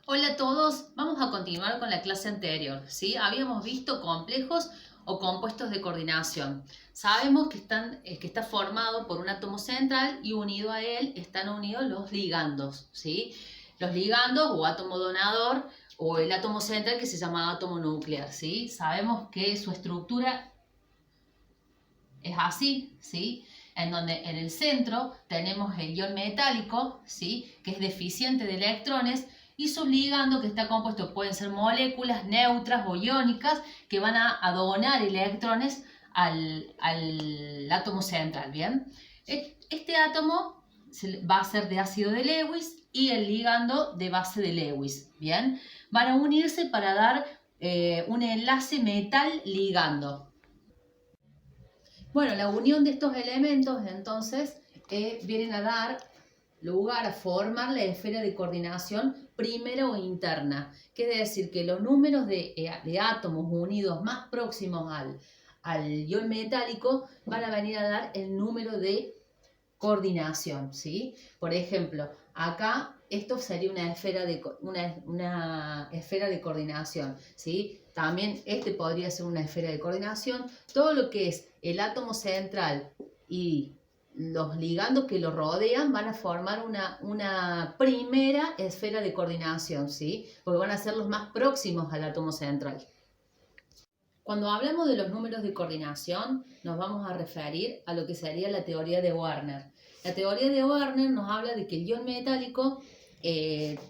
Hola a todos, vamos a continuar con la clase anterior, ¿sí? Habíamos visto complejos o compuestos de coordinación. Sabemos que está formado por un átomo central y unido a él están unidos los ligandos, ¿sí? Los ligandos o átomo donador o el átomo central que se llama átomo nuclear, ¿sí? Sabemos que su estructura es así, ¿sí? En donde en el centro tenemos el ion metálico, ¿sí? Que es deficiente de electrones, y su ligando, que está compuesto, pueden ser moléculas neutras o iónicas que van a donar electrones al átomo central, ¿bien? Este átomo va a ser de ácido de Lewis y el ligando de base de Lewis, ¿bien? Van a unirse para dar un enlace metal-ligando. Bueno, la unión de estos elementos entonces vienen a dar lugar a formar la esfera de coordinación primera o interna. Quiere decir que los números de átomos unidos más próximos al ion metálico van a venir a dar el número de coordinación, ¿sí? Por ejemplo, acá esto sería una esfera de coordinación, ¿sí? También este podría ser una esfera de coordinación. Todo lo que es el átomo central y los ligandos que lo rodean van a formar una primera esfera de coordinación, ¿sí? Porque van a ser los más próximos al átomo central. Cuando hablamos de los números de coordinación, nos vamos a referir a lo que sería la teoría de Werner. La teoría de Werner nos habla de que el ion metálico,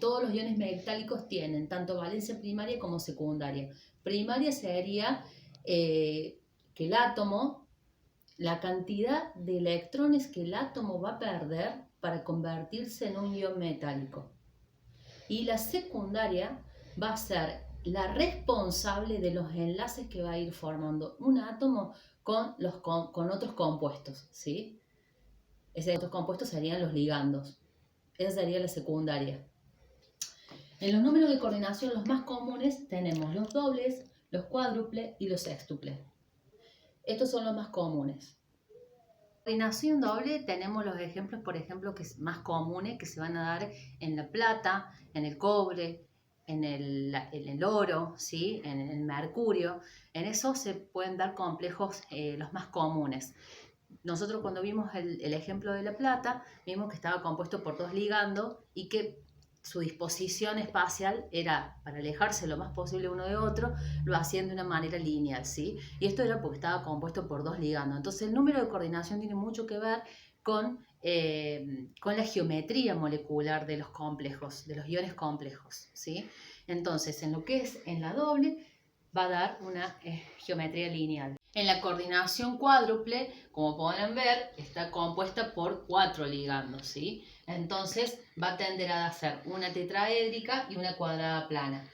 todos los iones metálicos tienen tanto valencia primaria como secundaria. Primaria sería que el átomo, la cantidad de electrones que el átomo va a perder para convertirse en un ion metálico. Y la secundaria va a ser la responsable de los enlaces que va a ir formando un átomo con otros compuestos, ¿sí? Esos otros compuestos serían los ligandos. Esa sería la secundaria. En los números de coordinación, los más comunes tenemos los dobles, los cuádruples y los sextuples. Estos son los más comunes. Coordinación doble tenemos los ejemplos, por ejemplo, que es más comunes que se van a dar en la plata, en el cobre, en el oro, ¿sí? En el mercurio. En eso se pueden dar complejos los más comunes. Nosotros cuando vimos el ejemplo de la plata, vimos que estaba compuesto por dos ligandos y que su disposición espacial era, para alejarse lo más posible uno de otro, lo hacían de una manera lineal, ¿sí? Y esto era porque estaba compuesto por dos ligandos. Entonces el número de coordinación tiene mucho que ver con la geometría molecular de los complejos, de los iones complejos, ¿sí? Entonces, en lo que es en la doble, va a dar una geometría lineal. En la coordinación cuádruple, como podrán ver, está compuesta por 4 ligandos, ¿sí? Entonces va a tender a hacer una tetraédrica y una cuadrada plana.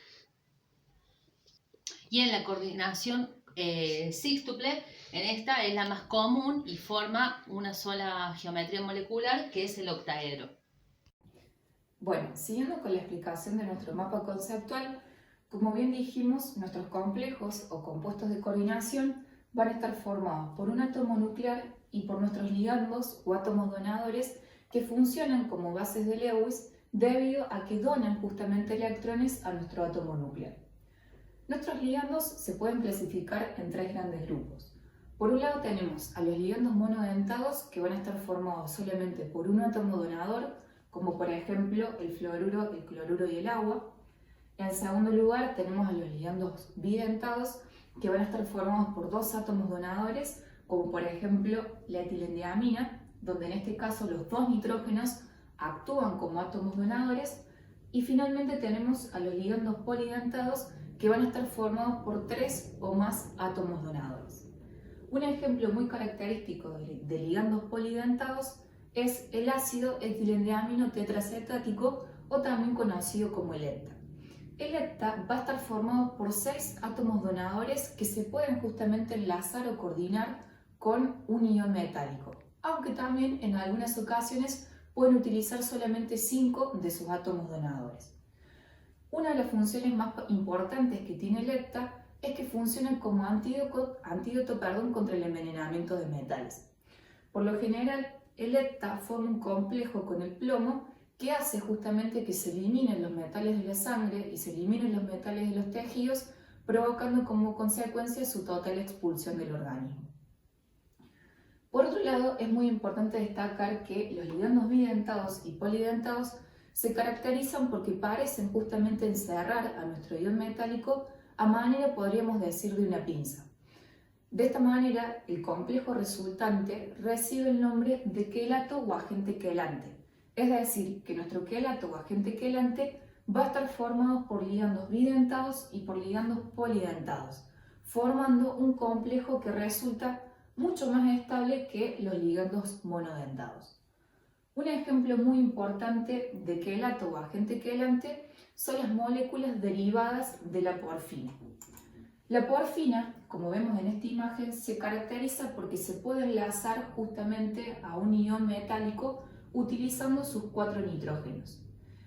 Y en la coordinación sextuple, en esta es la más común y forma una sola geometría molecular, que es el octaedro. Bueno, siguiendo con la explicación de nuestro mapa conceptual, como bien dijimos, nuestros complejos o compuestos de coordinación van a estar formados por un átomo nuclear y por nuestros ligandos o átomos donadores que funcionan como bases de Lewis debido a que donan justamente electrones a nuestro átomo nuclear. Nuestros ligandos se pueden clasificar en tres grandes grupos. Por un lado tenemos a los ligandos monodentados que van a estar formados solamente por un átomo donador, como por ejemplo el fluoruro, el cloruro y el agua. En segundo lugar tenemos a los ligandos bidentados que van a estar formados por dos átomos donadores, como por ejemplo la etilendiamina, donde en este caso los dos nitrógenos actúan como átomos donadores. Y finalmente tenemos a los ligandos polidentados que van a estar formados por tres o más átomos donadores. Un ejemplo muy característico de ligandos polidentados es el ácido etilendiamino tetracetático o también conocido como el hepta. El hepta va a estar formado por 6 átomos donadores que se pueden justamente enlazar o coordinar con un ion metálico, aunque también en algunas ocasiones pueden utilizar solamente 5 de sus átomos donadores. Una de las funciones más importantes que tiene el hepta es que funciona como antídoto contra el envenenamiento de metales. Por lo general, el hepta forma un complejo con el plomo que hace justamente que se eliminen los metales de la sangre y se eliminen los metales de los tejidos, provocando como consecuencia su total expulsión del organismo. Por otro lado, es muy importante destacar que los ligandos bidentados y polidentados se caracterizan porque parecen justamente encerrar a nuestro ion metálico a manera, podríamos decir, de una pinza. De esta manera, el complejo resultante recibe el nombre de quelato o agente quelante, es decir, que nuestro quelato o agente quelante va a estar formado por ligandos bidentados y por ligandos polidentados, formando un complejo que resulta mucho más estable que los ligandos monodentados. Un ejemplo muy importante de quelato o agente quelante son las moléculas derivadas de la porfina. La porfina, como vemos en esta imagen, se caracteriza porque se puede enlazar justamente a un ion metálico utilizando sus 4 nitrógenos.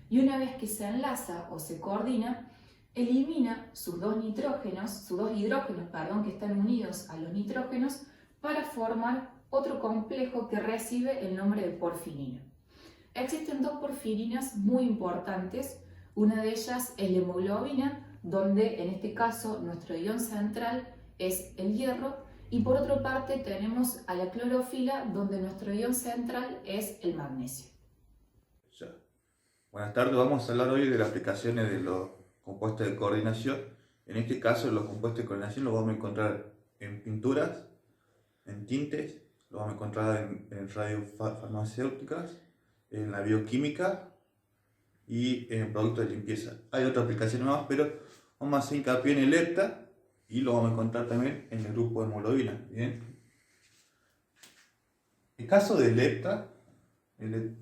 Y una vez que se enlaza o se coordina, elimina sus dos hidrógenos, que están unidos a los nitrógenos para formar otro complejo que recibe el nombre de porfinina. Existen dos porfirinas muy importantes, una de ellas es la hemoglobina, donde en este caso nuestro ion central es el hierro, y por otra parte tenemos a la clorofila, donde nuestro ion central es el magnesio. Ya. Buenas tardes, vamos a hablar hoy de las aplicaciones de los compuestos de coordinación. En este caso, los compuestos de coordinación los vamos a encontrar en pinturas, en tintes, los vamos a encontrar en radiofarmacéuticas, en la bioquímica y en productos de limpieza. Hay otras aplicaciones más, pero vamos a hacer hincapié en el lepta y lo vamos a encontrar también en el grupo de hemoglobina. ¿Bien? El caso del lepta, el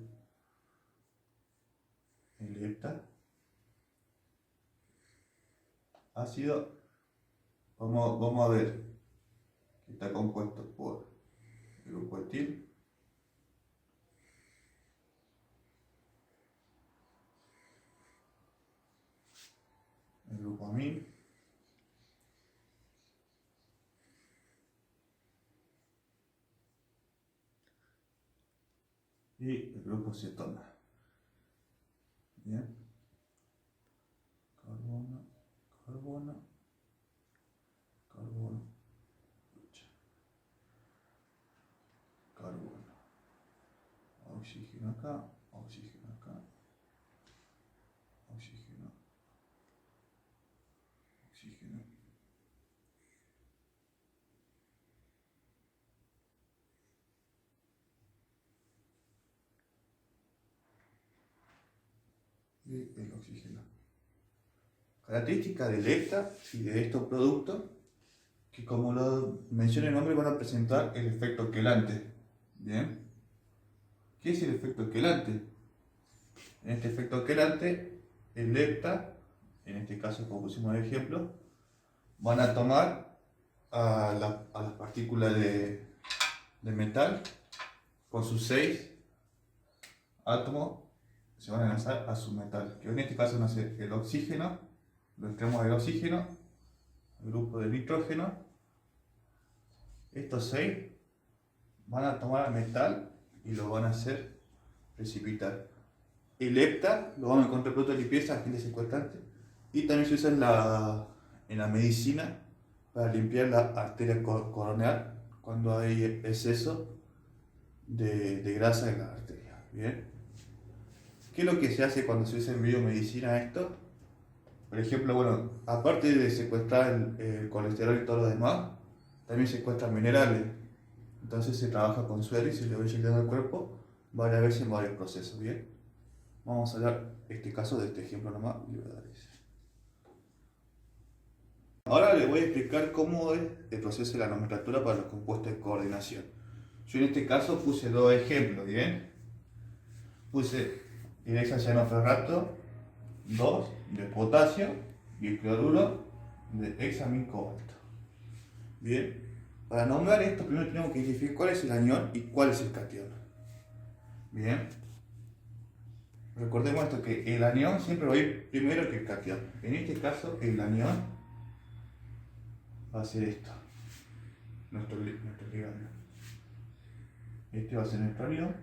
lepta ha sido, vamos a ver, que está compuesto por el grupo etil, el grupo amil y el grupo cetona. Bien, carbono, carbono, carbono, carbono, oxígeno acá, oxígeno acá, oxígeno, oxígeno. Y el oxígeno. Característica del lepta y de estos productos que, como lo menciona el nombre, van a presentar el efecto quelante. Bien, ¿qué es el efecto quelante? En este efecto quelante, el lepta, en este caso como pusimos el ejemplo, van a tomar a las partículas de metal con sus 6 átomos, se van a enlazar a su metal, que en este caso van a ser el oxígeno, los extremos del oxígeno, el grupo de nitrógeno. Estos 6 van a tomar metal y lo van a hacer precipitar. El lepta lo vamos a encontrar en productos de limpieza, agentes secuestrantes, y también se usa en la medicina para limpiar la arteria coroneal cuando hay exceso de grasa en la arteria. Bien, ¿qué es lo que se hace cuando se usa en biomedicina esto? Por ejemplo, bueno, aparte de secuestrar el colesterol y todo lo demás, también secuestran minerales. Entonces se trabaja con suero y se le va inyectando al cuerpo varias veces en varios procesos. Bien, vamos a hablar este caso de este ejemplo nomás. Ahora les voy a explicar cómo es el proceso de la nomenclatura para los compuestos de coordinación. Yo en este caso puse dos ejemplos, ¿bien? Puse el hexacianoferrato 2 de potasio y el cloruro de hexamil cobalto. Bien, para nombrar esto primero tenemos que identificar cuál es el anión y cuál es el catión. Bien, recordemos esto, que el anión siempre va a ir primero que el catión. En este caso el anión va a ser esto, nuestro ligando. Este va a ser nuestro anión.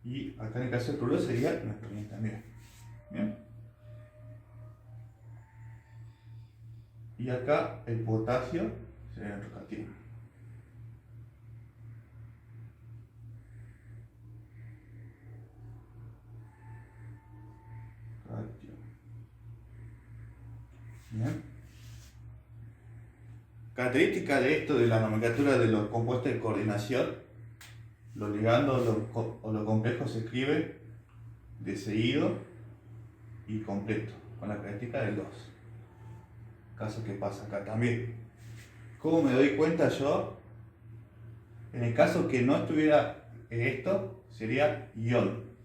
Y acá en el caso del cloruro sería nuestro yin también. ¿Bien? Y acá el potasio sería nuestro cation. Bien. Característica de esto de la nomenclatura de los compuestos de coordinación, los ligandos o los complejos se escriben de seguido y completo, con la característica del 2. Caso que pasa acá también. ¿Cómo me doy cuenta yo? En el caso que no estuviera esto, sería ion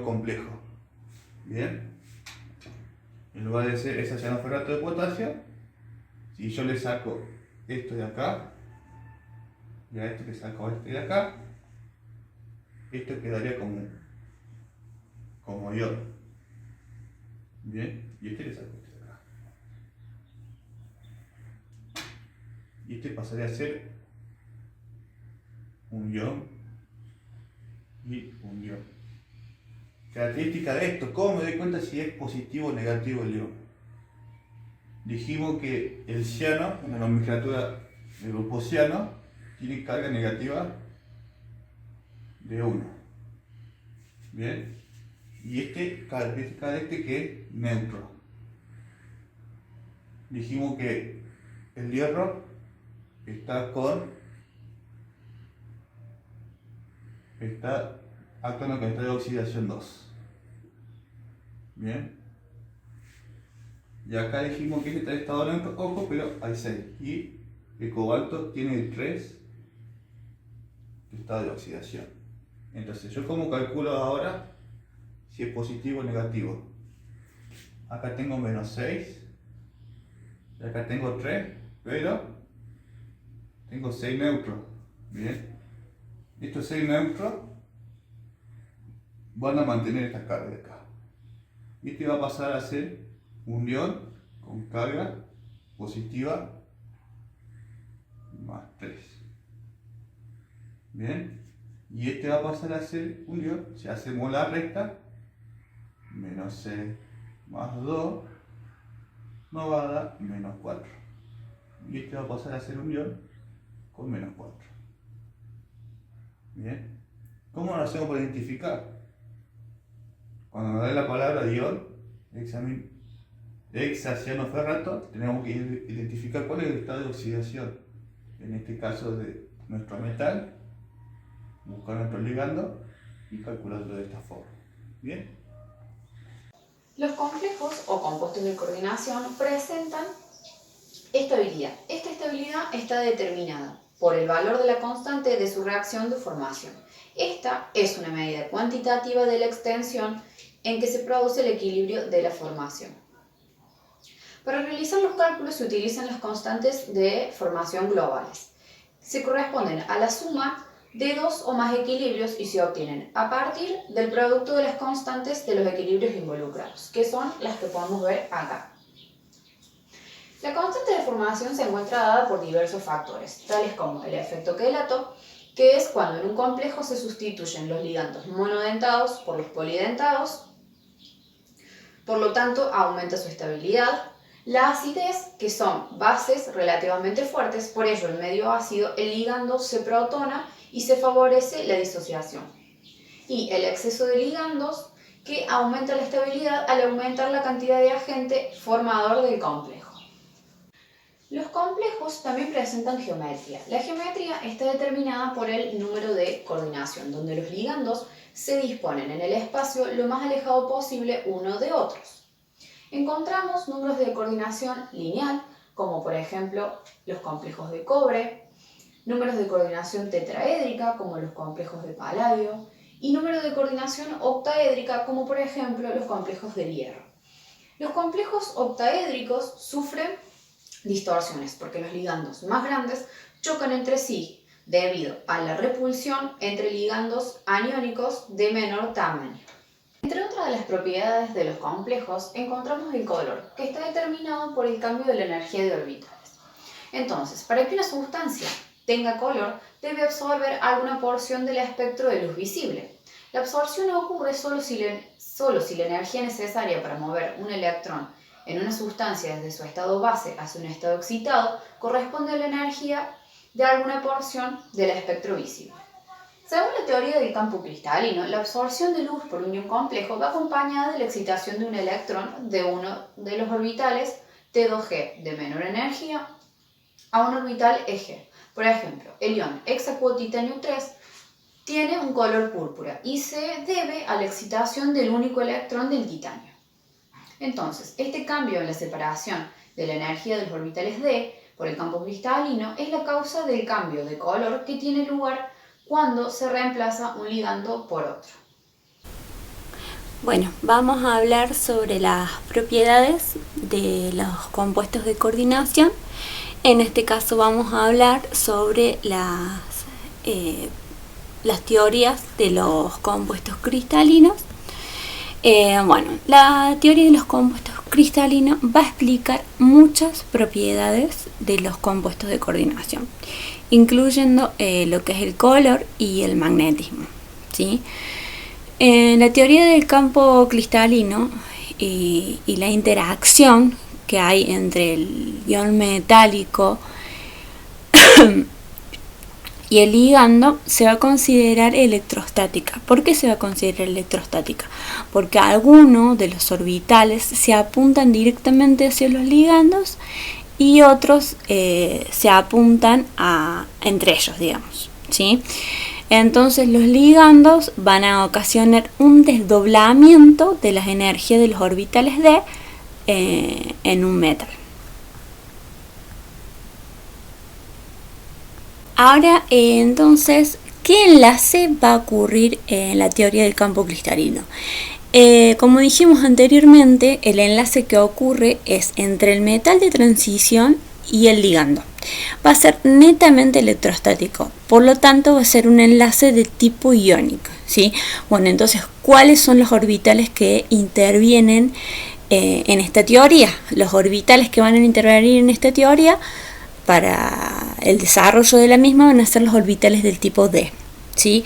complejo. Bien. En lugar de ser esa cianoferrato de potasio, si yo le saco esto de acá, y a esto le saco este de acá, esto quedaría como ion. Bien, y este le saco este de acá. Y este pasaría a ser un ion y un ion. Característica de esto, ¿cómo me doy cuenta si es positivo o negativo el ion? Dijimos que el ciano, en la nomenclatura del grupo ciano, tiene carga negativa de 1. Bien. Y característica de este que es neutro. Dijimos que el hierro está actuando con estado de oxidación 2. Bien. Y acá dijimos que este está en estado neutro, ojo, pero hay 6. Y el cobalto tiene 3 de estado de oxidación. Entonces, ¿yo cómo calculo ahora si es positivo o negativo? Acá tengo menos 6. Y acá tengo 3, pero tengo 6 neutros. Bien. Estos 6 neutros van a mantener esta carga de acá. Y este va a pasar a ser un ion con carga positiva más 3. Bien. Y este va a pasar a ser un ion, si hacemos la recta, menos 6 más 2 nos va a dar menos 4. Y este va a pasar a ser un ion con menos 4. Bien. ¿Cómo lo hacemos para identificar? Cuando nos da la palabra ion, hexacianoferrato, tenemos que identificar cuál es el estado de oxidación. En este caso de nuestro metal, buscar nuestro ligando y calcularlo de esta forma. Bien. Los complejos o compuestos de coordinación presentan estabilidad. Esta estabilidad está determinada por el valor de la constante de su reacción de formación. Esta es una medida cuantitativa de la extensión en que se produce el equilibrio de la formación. Para realizar los cálculos se utilizan las constantes de formación globales. Se corresponden a la suma de 2 o más equilibrios y se obtienen a partir del producto de las constantes de los equilibrios involucrados, que son las que podemos ver acá. La constante de formación se encuentra dada por diversos factores, tales como el efecto quelato, que es cuando en un complejo se sustituyen los ligandos monodentados por los polidentados, por lo tanto aumenta su estabilidad. La acidez, que son bases relativamente fuertes, por ello en medio ácido el ligando se protona y se favorece la disociación. Y el exceso de ligandos, que aumenta la estabilidad al aumentar la cantidad de agente formador del complejo. Los complejos también presentan geometría. La geometría está determinada por el número de coordinación, donde los ligandos se disponen en el espacio lo más alejado posible uno de otros. Encontramos números de coordinación lineal, como por ejemplo los complejos de cobre, números de coordinación tetraédrica, como los complejos de paladio, y números de coordinación octaédrica, como por ejemplo los complejos de hierro. Los complejos octaédricos sufren distorsiones porque los ligandos más grandes chocan entre sí debido a la repulsión entre ligandos aniónicos de menor tamaño. Entre otras de las propiedades de los complejos encontramos el color, que está determinado por el cambio de la energía de orbitales. Entonces, para que una sustancia tenga color, debe absorber alguna porción del espectro de luz visible. La absorción ocurre solo si la energía necesaria para mover un electrón en una sustancia desde su estado base hacia un estado excitado corresponde a la energía de alguna porción del espectro visible. Según la teoría del campo cristalino, la absorción de luz por un ion complejo va acompañada de la excitación de un electrón de uno de los orbitales T2G de menor energía a un orbital Eg. Por ejemplo, el ion hexacuotitanio 3 tiene un color púrpura y se debe a la excitación del único electrón del titanio. Entonces, este cambio en la separación de la energía de los orbitales D por el campo cristalino es la causa del cambio de color que tiene lugar cuando se reemplaza un ligando por otro. Bueno, vamos a hablar sobre las propiedades de los compuestos de coordinación. En este caso vamos a hablar sobre las teorías de los compuestos cristalinos. La teoría de los compuestos cristalinos va a explicar muchas propiedades de los compuestos de coordinación, incluyendo lo que es el color y el magnetismo, ¿sí? La teoría del campo cristalino y la interacción que hay entre el ion metálico y el ligando se va a considerar electrostática. ¿Por qué se va a considerar electrostática? Porque algunos de los orbitales se apuntan directamente hacia los ligandos y otros se apuntan entre ellos, digamos, ¿sí? Entonces los ligandos van a ocasionar un desdoblamiento de las energías de los orbitales D en un metal. Ahora, entonces, ¿qué enlace va a ocurrir en la teoría del campo cristalino? Como dijimos anteriormente, el enlace que ocurre es entre el metal de transición y el ligando. Va a ser netamente electrostático, por lo tanto va a ser un enlace de tipo iónico, ¿sí? Bueno, entonces, ¿cuáles son los orbitales que intervienen en esta teoría? Los orbitales que van a intervenir en esta teoría para el desarrollo de la misma van a ser los orbitales del tipo D, ¿sí?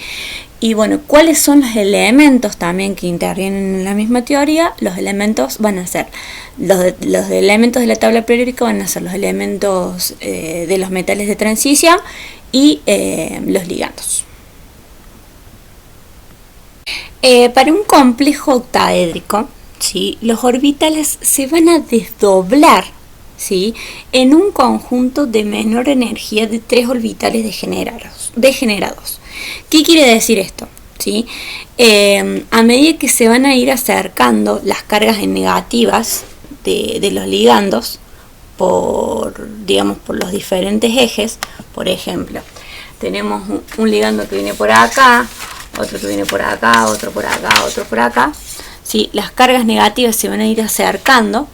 Y bueno, ¿cuáles son los elementos también que intervienen en la misma teoría? Los elementos van a ser, los elementos de la tabla periódica van a ser los elementos de los metales de transición y los ligandos. Para un complejo octaédrico, ¿sí?, los orbitales se van a desdoblar, ¿sí?, en un conjunto de menor energía de 3 orbitales degenerados. ¿Qué quiere decir esto? ¿Sí? A medida que se van a ir acercando las cargas negativas de los ligandos por los diferentes ejes, por ejemplo, tenemos un ligando que viene por acá, otro que viene por acá, otro por acá, otro por acá, ¿sí? Las cargas negativas se van a ir acercando,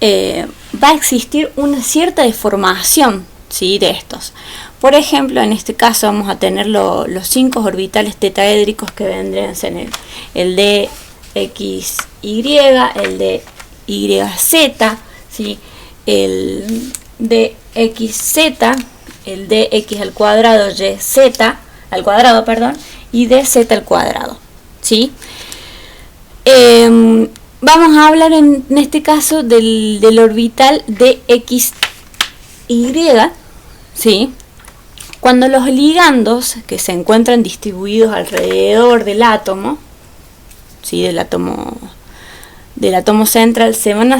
va a existir una cierta deformación, ¿sí?, de estos. Por ejemplo, en este caso vamos a tener los 5 orbitales tetaédricos que vendrían a ser el DXY, el DYZ, ¿sí?, el DXZ, el DX al cuadrado, YZ al cuadrado, perdón, y DZ al cuadrado, ¿sí? Vamos a hablar en este caso del orbital DXY, ¿sí? Cuando los ligandos que se encuentran distribuidos alrededor del átomo, ¿sí?, del átomo central, se van a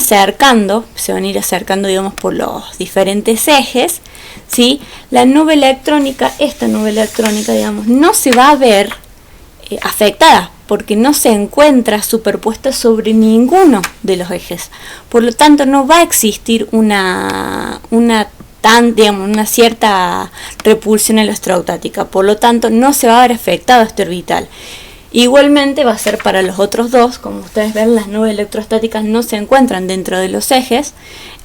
ir acercando, digamos, por los diferentes ejes, ¿sí? Esta nube electrónica, digamos, no se va a ver afectada porque no se encuentra superpuesta sobre ninguno de los ejes. Por lo tanto, no va a existir una cierta repulsión electrostática, por lo tanto no se va a ver afectado este orbital. Igualmente va a ser para los otros dos. Como ustedes ven, las nubes electrostáticas no se encuentran dentro de los ejes,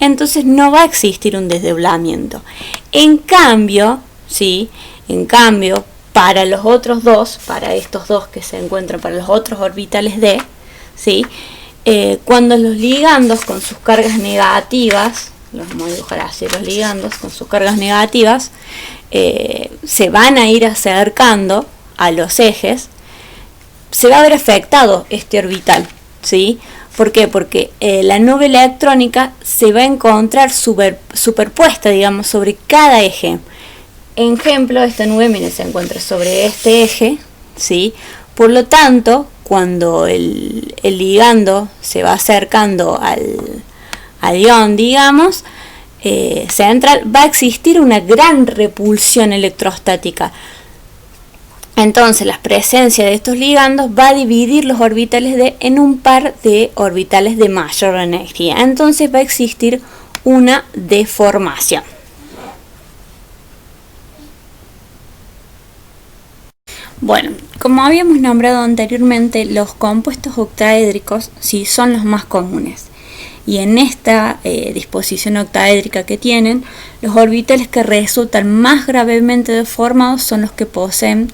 entonces no va a existir un desdoblamiento. En cambio, para los otros dos, para estos dos que se encuentran, para los otros orbitales D, ¿sí?, cuando los ligandos con sus cargas negativas, los vamos a dibujar así, los ligandos con sus cargas negativas se van a ir acercando a los ejes, se va a ver afectado este orbital, ¿sí? ¿Por qué? Porque la nube electrónica se va a encontrar superpuesta, digamos, sobre cada eje. Ejemplo, esta nube, miren, se encuentra sobre este eje, ¿sí? Por lo tanto, cuando el ligando se va acercando al ion, digamos, central, va a existir una gran repulsión electrostática. Entonces, la presencia de estos ligandos va a dividir los orbitales D en un par de orbitales de mayor energía. Entonces, va a existir una deformación. Bueno, como habíamos nombrado anteriormente, los compuestos octaédricos sí son los más comunes. Y en esta disposición octaédrica que tienen, los orbitales que resultan más gravemente deformados son los que poseen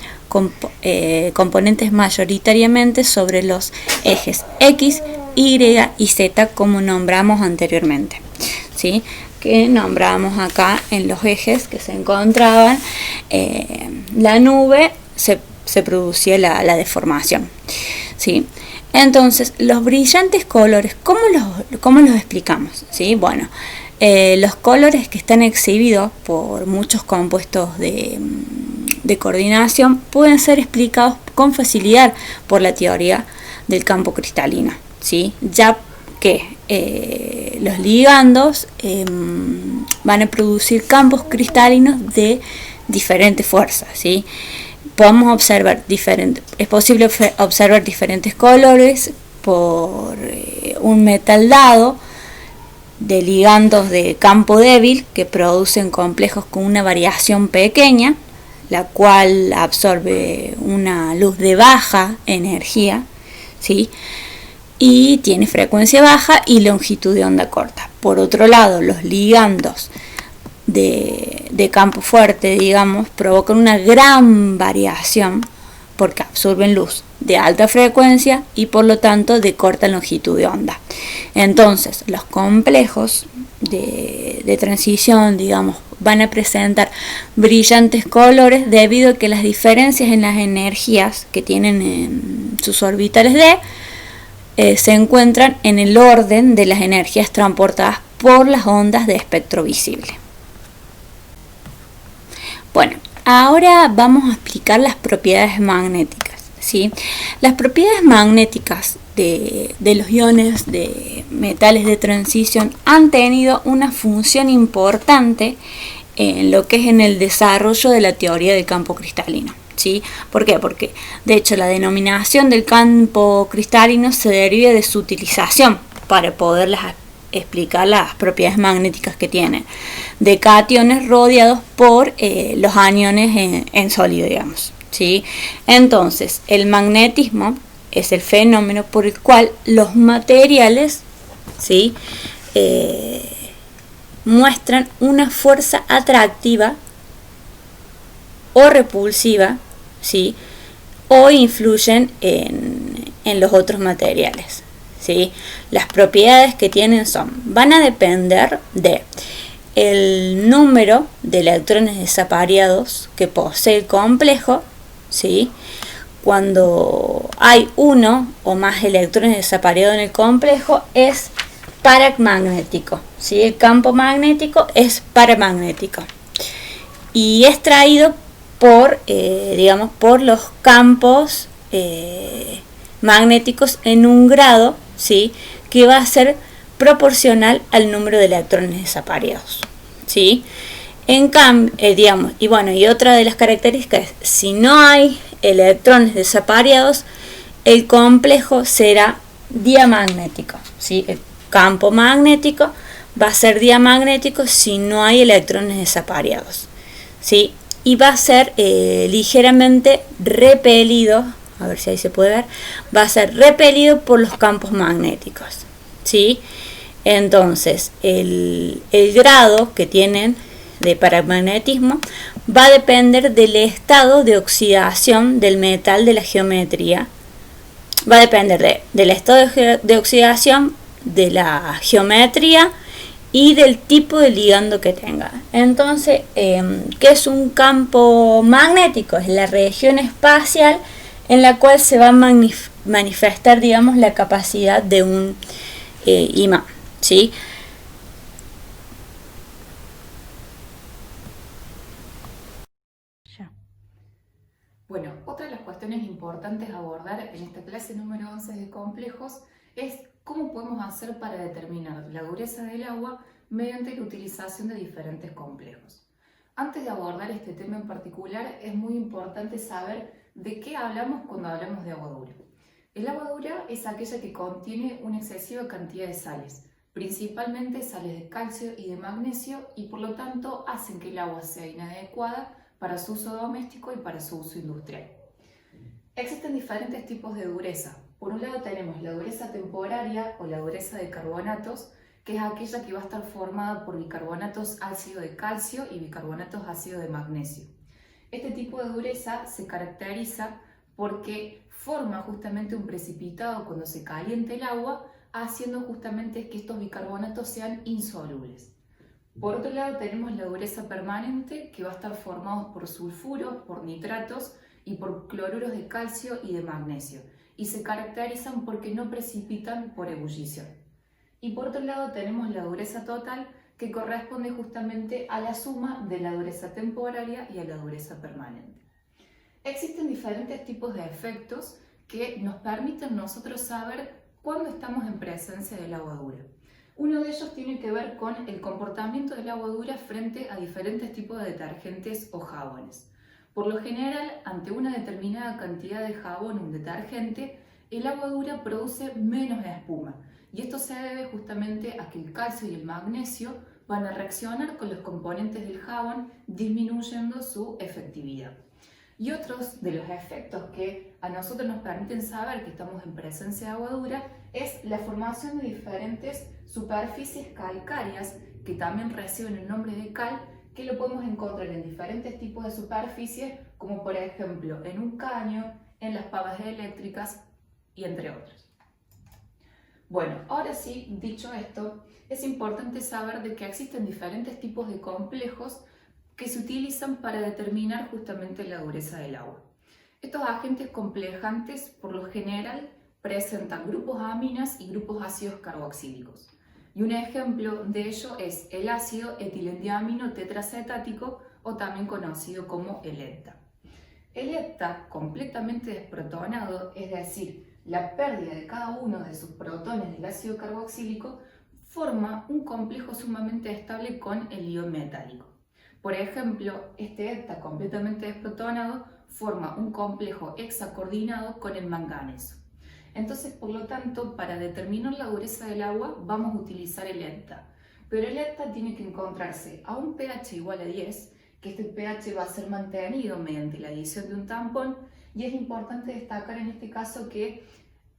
componentes mayoritariamente sobre los ejes X, Y y Z, como nombramos anteriormente, ¿sí? Que nombramos acá en los ejes que se encontraban la nube, se producía la deformación, ¿sí? Entonces, los brillantes colores, ¿cómo los explicamos? ¿Sí? Bueno, los colores que están exhibidos por muchos compuestos de coordinación pueden ser explicados con facilidad por la teoría del campo cristalino, ¿sí? Ya que los ligandos van a producir campos cristalinos de diferentes fuerzas, ¿sí? Podemos observar es posible observar diferentes colores por un metal dado de ligandos de campo débil que producen complejos con una variación pequeña, la cual absorbe una luz de baja energía, ¿sí? Y tiene frecuencia baja y longitud de onda corta. Por otro lado, los ligandos de campo fuerte, digamos, provocan una gran variación porque absorben luz de alta frecuencia y por lo tanto de corta longitud de onda. Entonces, los complejos de transición, digamos, van a presentar brillantes colores debido a que las diferencias en las energías que tienen en sus orbitales D se encuentran en el orden de las energías transportadas por las ondas de espectro visible. Bueno, ahora vamos a explicar las propiedades magnéticas, ¿sí? Las propiedades magnéticas de los iones de metales de transición han tenido una función importante en lo que es en el desarrollo de la teoría del campo cristalino, ¿sí? ¿Por qué? Porque de hecho la denominación del campo cristalino se deriva de su utilización para poderlas explicar las propiedades magnéticas que tienen de cationes rodeados por los aniones en sólido, digamos, ¿sí? Entonces, el magnetismo es el fenómeno por el cual los materiales, ¿sí? Muestran una fuerza atractiva o repulsiva, ¿sí? O influyen en los otros materiales, ¿sí? Las propiedades que tienen van a depender de el número de electrones desapareados que posee el complejo, ¿sí? Cuando hay uno o más electrones desapareados en el complejo es paramagnético, ¿sí? El campo magnético es paramagnético y es traído por los campos magnéticos en un grado, ¿sí? Que va a ser proporcional al número de electrones desapareados, ¿sí? En cambio, y otra de las características es, si no hay electrones desapareados, el complejo será diamagnético, ¿sí? El campo magnético va a ser diamagnético si no hay electrones desapareados, ¿sí? Y va a ser ligeramente repelido, a ver si ahí se puede ver, va a ser repelido por los campos magnéticos, ¿sí? Entonces, el grado que tienen de paramagnetismo va a depender del estado de oxidación del metal de la geometría. Va a depender del estado de oxidación, de la geometría y del tipo de ligando que tenga. Entonces, ¿qué es un campo magnético? Es la región espacial en la cual se va a manifestar, digamos, la capacidad de un imán, ¿sí? Bueno, otra de las cuestiones importantes a abordar en esta clase número 11 de complejos es cómo podemos hacer para determinar la dureza del agua mediante la utilización de diferentes complejos. Antes de abordar este tema en particular, es muy importante saber de qué hablamos cuando hablamos de agua dura. El agua dura es aquella que contiene una excesiva cantidad de sales, principalmente sales de calcio y de magnesio, y por lo tanto hacen que el agua sea inadecuada para su uso doméstico y para su uso industrial. Existen diferentes tipos de dureza. Por un lado tenemos la dureza temporaria o la dureza de carbonatos, que es aquella que va a estar formada por bicarbonatos ácido de calcio y bicarbonatos ácido de magnesio. Este tipo de dureza se caracteriza porque forma justamente un precipitado cuando se calienta el agua, haciendo justamente que estos bicarbonatos sean insolubles. Por otro lado tenemos la dureza permanente, que va a estar formada por sulfuros, por nitratos y por cloruros de calcio y de magnesio, y se caracterizan porque no precipitan por ebullición. Y por otro lado tenemos la dureza total, que corresponde justamente a la suma de la dureza temporaria y a la dureza permanente. Existen diferentes tipos de efectos que nos permiten nosotros saber cuándo estamos en presencia del agua dura. Uno de ellos tiene que ver con el comportamiento del agua dura frente a diferentes tipos de detergentes o jabones. Por lo general, ante una determinada cantidad de jabón o un detergente, el agua dura produce menos espuma, y esto se debe justamente a que el calcio y el magnesio van a reaccionar con los componentes del jabón, disminuyendo su efectividad. Y otros de los efectos que a nosotros nos permiten saber que estamos en presencia de agua dura es la formación de diferentes superficies calcáreas que también reciben el nombre de cal, que lo podemos encontrar en diferentes tipos de superficies, como por ejemplo en un caño, en las pavas eléctricas y entre otros. Bueno, ahora sí, dicho esto, es importante saber de que existen diferentes tipos de complejos que se utilizan para determinar justamente la dureza del agua. Estos agentes complejantes, por lo general, presentan grupos aminas y grupos ácidos carboxílicos. Y un ejemplo de ello es el ácido etilendiamino tetracetático, o también conocido como el ETA. El ETA, completamente desprotonado, es decir, la pérdida de cada uno de sus protones del ácido carboxílico, forma un complejo sumamente estable con el ion metálico. Por ejemplo, este ETA completamente desprotonado forma un complejo hexacoordinado con el manganeso. Entonces, por lo tanto, para determinar la dureza del agua vamos a utilizar el ETA. Pero el ETA tiene que encontrarse a un pH igual a 10, que este pH va a ser mantenido mediante la adición de un tampón, y es importante destacar en este caso que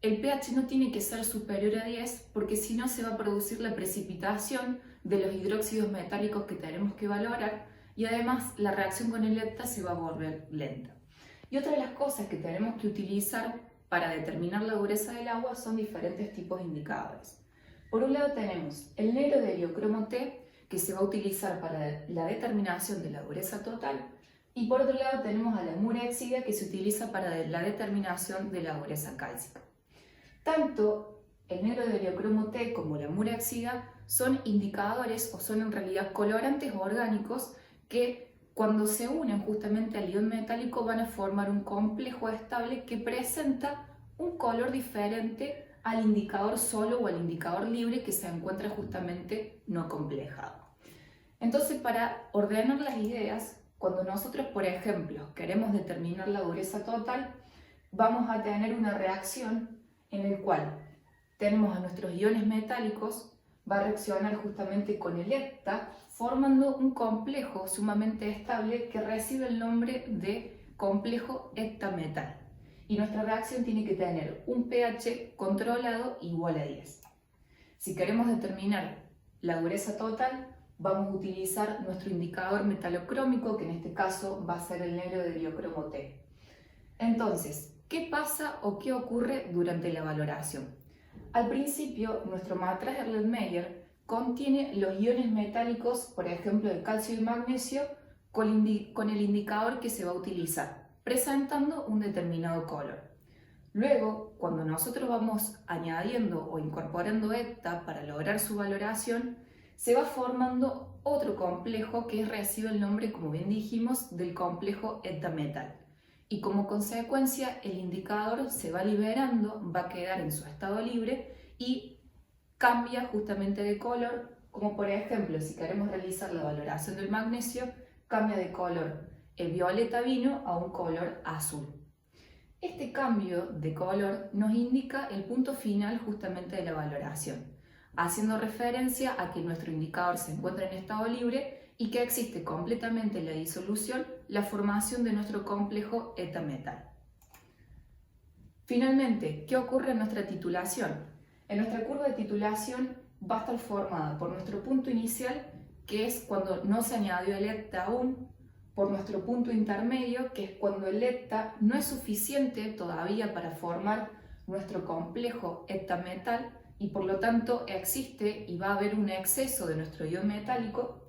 el pH no tiene que ser superior a 10, porque si no se va a producir la precipitación de los hidróxidos metálicos que tenemos que valorar, y además la reacción con el ETA se va a volver lenta. Y otra de las cosas que tenemos que utilizar para determinar la dureza del agua son diferentes tipos de indicadores. Por un lado tenemos el negro de heliocromo T, que se va a utilizar para la determinación de la dureza total, y por otro lado tenemos a la murexida, que se utiliza para la determinación de la dureza cálcica. Tanto el negro de heliocromo T como la murexida son indicadores, o son en realidad colorantes orgánicos, que cuando se unen justamente al ion metálico van a formar un complejo estable que presenta un color diferente al indicador solo o al indicador libre, que se encuentra justamente no complejado. Entonces, para ordenar las ideas, cuando nosotros, por ejemplo, queremos determinar la dureza total, vamos a tener una reacción en la cual tenemos a nuestros iones metálicos, va a reaccionar justamente con el ETA, formando un complejo sumamente estable que recibe el nombre de complejo heptametal. Y nuestra reacción tiene que tener un pH controlado igual a 10. Si queremos determinar la dureza total, vamos a utilizar nuestro indicador metalocrómico, que en este caso va a ser el negro de heliocromo T. Entonces, ¿qué pasa o qué ocurre durante la valoración? Al principio, nuestro matraz Erlenmeyer contiene los iones metálicos, por ejemplo, el calcio y magnesio, con el indicador que se va a utilizar. presentando un determinado color. Luego, cuando nosotros vamos añadiendo o incorporando ETA para lograr su valoración, se va formando otro complejo que recibe el nombre, como bien dijimos, del complejo ETA-metal. Y como consecuencia, el indicador se va liberando, va a quedar en su estado libre y cambia justamente de color, como por ejemplo, si queremos realizar la valoración del magnesio, cambia de color el violeta vino a un color azul. Este cambio de color nos indica el punto final justamente de la valoración, haciendo referencia a que nuestro indicador se encuentra en estado libre y que existe completamente en la disolución la formación de nuestro complejo ETA-metal. Finalmente, ¿qué ocurre en nuestra titulación? En nuestra curva de titulación va a estar formada por nuestro punto inicial, que es cuando no se añadió el ETA aún, por nuestro punto intermedio, que es cuando el ETA no es suficiente todavía para formar nuestro complejo ETA-metal y por lo tanto existe y va a haber un exceso de nuestro ion metálico.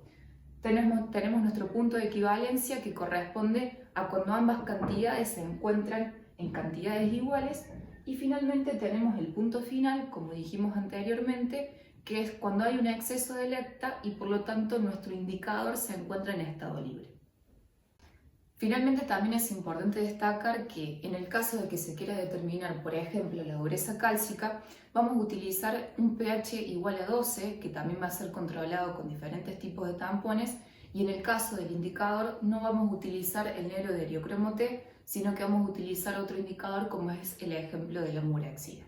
Tenemos nuestro punto de equivalencia, que corresponde a cuando ambas cantidades se encuentran en cantidades iguales, y finalmente tenemos el punto final, como dijimos anteriormente, que es cuando hay un exceso de ETA y por lo tanto nuestro indicador se encuentra en estado libre. Finalmente, también es importante destacar que en el caso de que se quiera determinar, por ejemplo, la dureza cálcica, vamos a utilizar un pH igual a 12, que también va a ser controlado con diferentes tipos de tampones, y en el caso del indicador no vamos a utilizar el negro de eriocromo T, sino que vamos a utilizar otro indicador como es el ejemplo de la murexia.